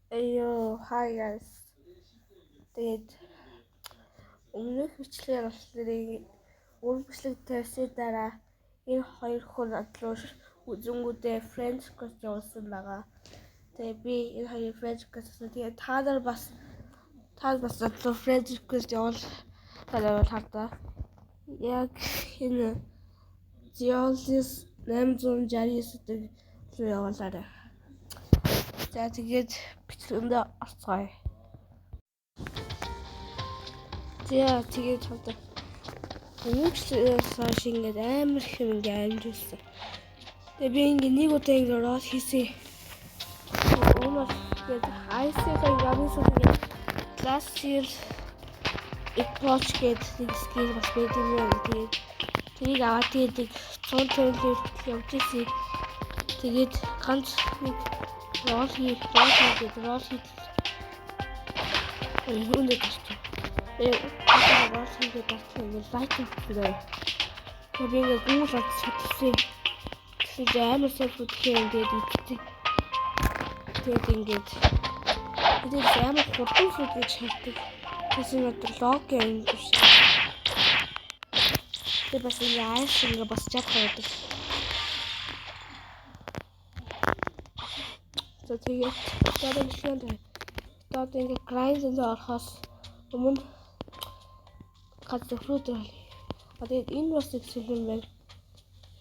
Ayo, hi guys. Тэгээд өмнөх бичлэгээр болохоор үр бичлэг тавьсны дараа энэ хоёр хүн адлууш үзэнгүүдээ French class явуулсан байгаа. Тэгээд би энэ хоёр French class-аас тэгээд та бас адлуу French class явуулахаар хардаа. Яг энэ Geologist 869-ийг руу явуулаарай. За тэгээд бичлэгэндээ орцгоё. За тэгээд хавдаг. Өмнөчлөөс хойш ингээд амар их юм ингээд амжуулсан. Тэгээ би ингээд нэг удаа ингээд рол хийсэн. Өмнө тэгээд IC-ийн гамсаа тэгээд классик approach гэдэг нэг скил бас байдаг юм. Тэгээд тэрийг аваад тэгээд 150 хүртэл явж ирсэн. Тэгээд ганц нэг рол хийх. Үүнийг гарч. Рол хийгээд гарсан ингээд лайк хийлээ. Тэгээд би ингээд гүйл чадсан. Тэгээд амар сольфуд хийгээд ичдэг. Тэгээд ингээд амар хурдан сууд гэж хэлдэг. Тэсний лог юм биш. Тэгээд бас яаш ингээд бас чаддаг. За тэгээд одоо ингээд grind-д орохоос өмнө газар тэгээд энэ бас их юм байна.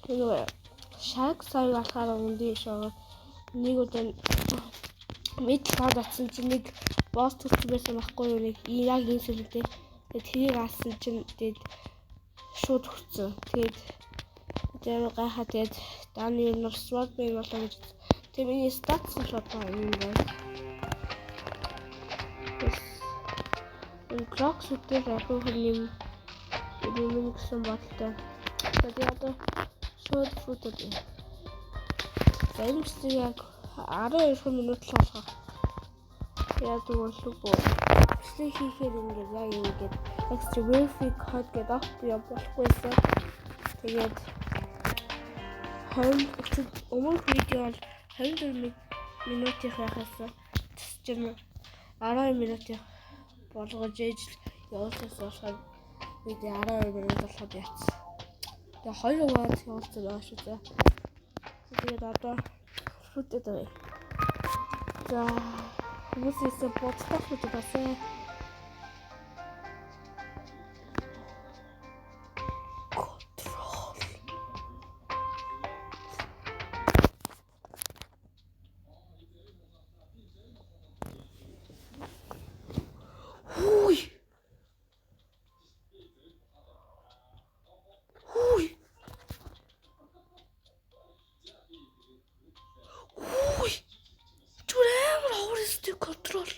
Нэг шаг сая болохоор үндий шоо нэг удаа мэд таад атсан чинь нэг босс төрсөн байсан байхгүй юу, нэг яг энэ сүлдээ. Тэгээд тэрийг аасан чинь тэгээд шууд хүрсэн. Тэгээд тэр гайхаа тэгээд дааны юм sword bay болоо гэж. Тэгээд миний статс шууд юм байна. Энэ clocks үтэй ахын юм гэсэн бодолтой. Тэгээд одоо шууд футод. За энэ чинь яг 12 минут л болох. Яг зөвлөхгүй. Бичлэг хийхээр ингээд extra graphic code гэдэг авах болохгүйсэн. Тэгээд өмнөх видео бол 24 минутын хахаас чинь 12 минутын болгож явуулсан болохоор видео 12 минут болоход яцсан. Тэгээ 2 удаа явуулсан байгаа шүү дээ. Тэгээд одоо футод бай. За хүмүүсээс боддог футод басаа. Control.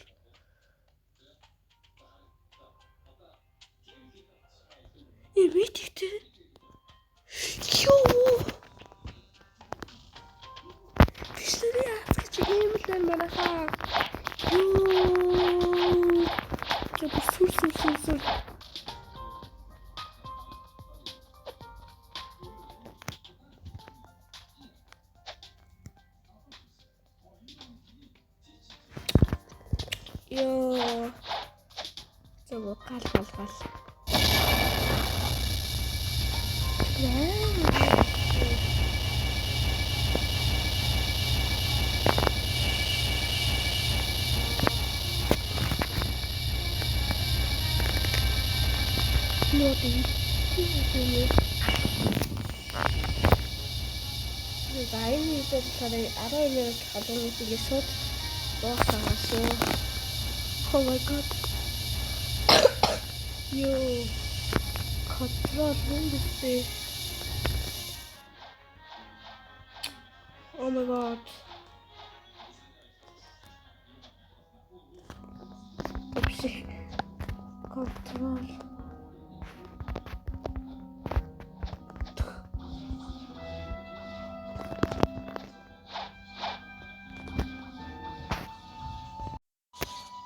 Видите? Бичлэрээ хацгич юм манаха. Тэг сүр. Йоо. Зөө гал. Заины дээр 12 минут хадгалагдгийг шууд дуусгасан. Oh my god. Yo. Control this. Oh my god. Oopsie. Control.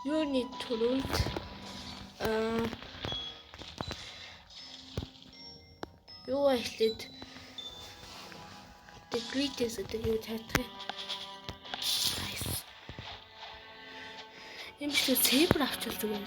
You need to loot юу ихлээд the greatest гэдэг юу чадах юм. Nice. юм шиг зебра авчилдаг юм.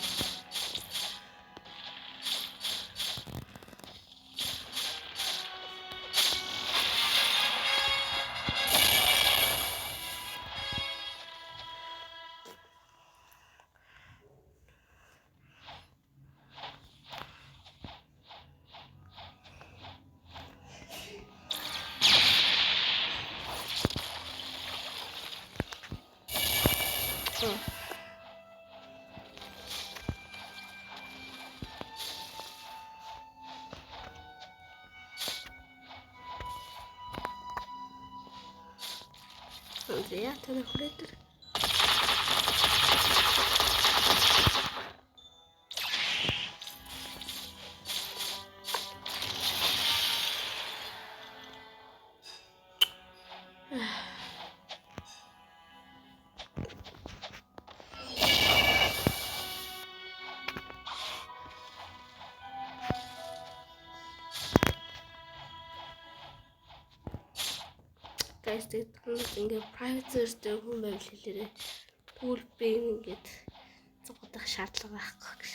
Я тогда хулетер. Guys, ингээ private server хүн байвал хэлээрэй. Тэгвэл би ингээд зогдох шаардлага байхгүй гэж.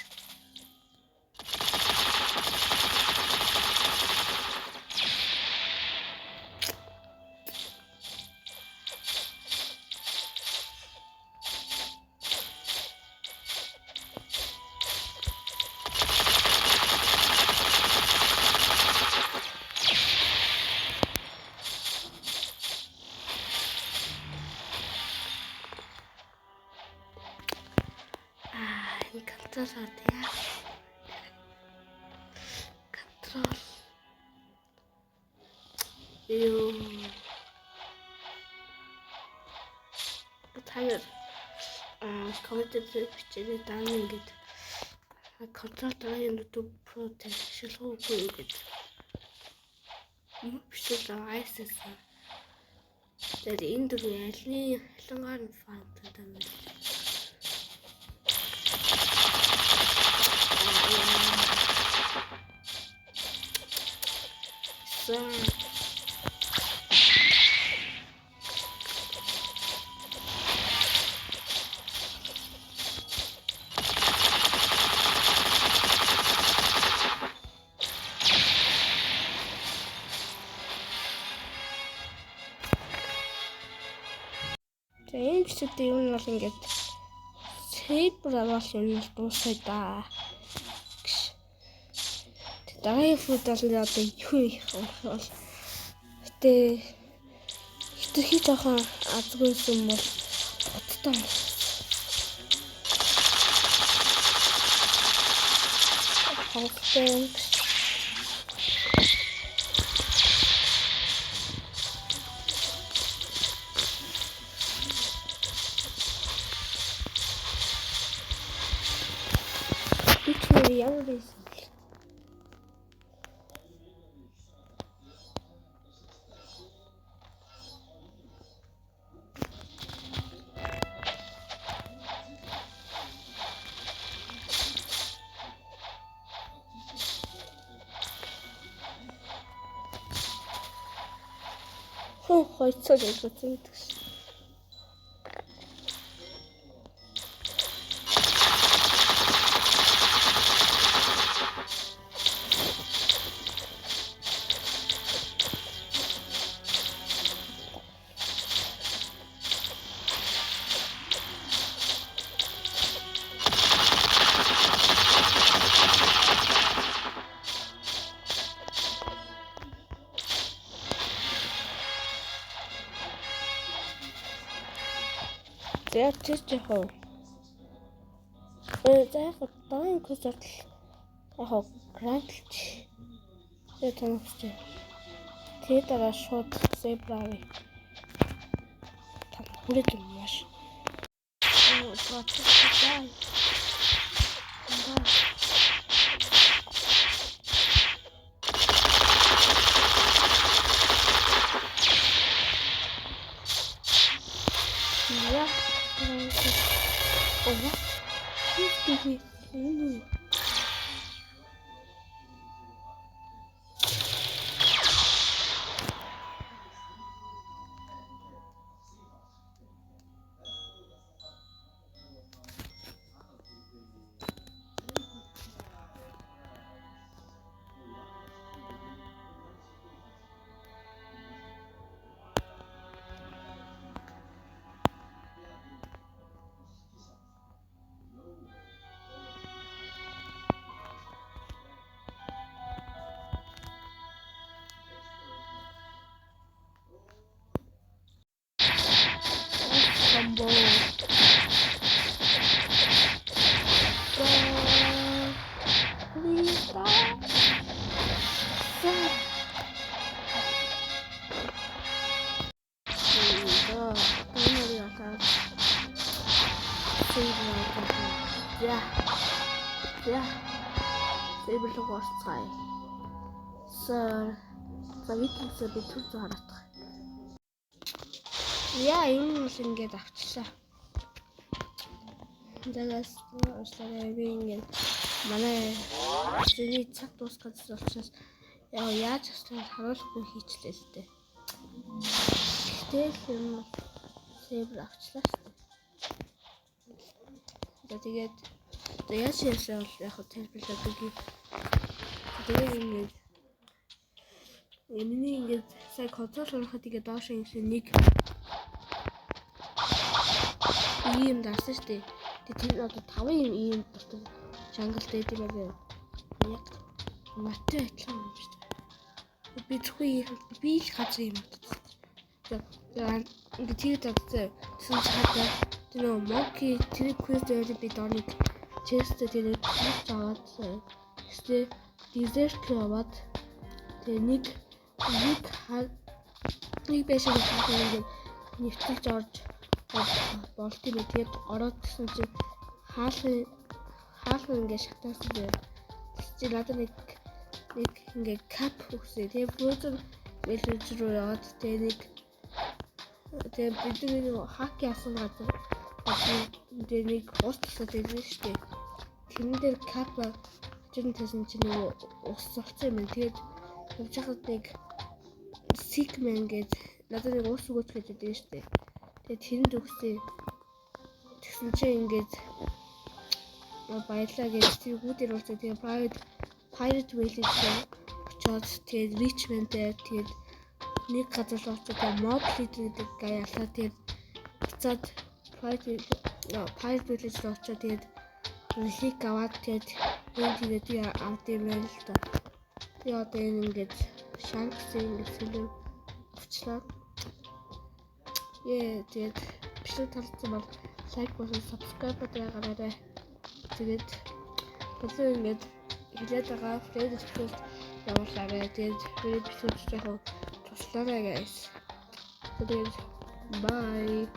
Control ya. Control. Таймер комментээр бичээд даана ингээд контрол дараа YouTube Pro шилхүүгүй ингээд бичиж ISS. Тэгээд энэ дөрвөн ялангаар нь фаунтад юм. Энэ бичсэн юм бол ингээд сейбр авах юм бол дуусах да. Дараагийн футбол одоо юу их бол гэтээ хитрхи жоохон азгүйсэн бол уттай. Хавтан ямар байсан. Хойцоо гэсэн гэдэг шээ. Я чичхоо. За хатан кусат. Яг грантлч. Я таньч. Тэгээд дараа шууд зебрави. Та хүрээд юм маш. Процесс. Я Oh, what? She's doing it. Сэйбэрлэг уусцгаая. За викингсээ би түр зөө хараадах. Яа, юм ингээд авчлаа. Дагаас уучлаарай, би ингээд манай зэний цаг дуусгаад учраас яаж авчлаа харуулахгүй хийчлээ л дээ. Гэтэл юм сэйбэр авчлаа шүү дээ. Тэгээд яаж яасан бол яг тайлбарлаад өгье. Тэгээд ингээд миний ингээд сая консол ороход ингээд доош ингэсэн нэг ийм дарсан шүү дээ. Тэгээд тэр одоо 5 ийм дотор жангал дээд юм байна. Яг маттай адилхан юм шүү дээ. Би зөвхөн би л газар юм байна. Тэгээд тэгээд одоо түн цаадаа тэр моки тэр квест дээр би доныг честэ тэр хийж аваад эсвэл дезерт аваад тэгээ нэг байшин хаахыг нэвтэлж орж болт юм. Тэгээд ороод гэсэн чинь хаалхан ингээд шатаасан дээр чи надад нэг ингээд кап өгсөн. Тэгээд фрозен мэлж рүү яваад тэгээд бидний хаки асан газар тэгээд нэг ус тусаад ирсэн шүү дээ. Тэрэн дээр кап хажууд тавьсан чинь нөгөө ус цолцсон юм. Тэгээд явж хахад нэг сикмен гээд надад нэг ус өгөөч гэж хэлдэг шүү дээ. Тэгээд тэрэнд өгсөн. Тэгсэн чинь ингээд баялаа гэж тэр гүдэр болчихсон. Тэгээд pirate village очоод тэгээд richmond дээр тэгээд нэг газар очоод тэгээд mob leader гэдэг гаяалаа. Тэгээд буцаад pirate village руу очоод тэгээд хик аваад тэгээд авд юм байна л да. Тэгээд одоо энэ ингээд шанкс ингээд сэлэм авчлаа. Тэгээд бичлэг таалагдсан бол лайк болон subscribe байгаарай. Тэгээд болоо ингээд хэлээд байгаа плейлист явуулаарай. Тэгээд бичлэг яг туслаарай guys. Тэгээд bye.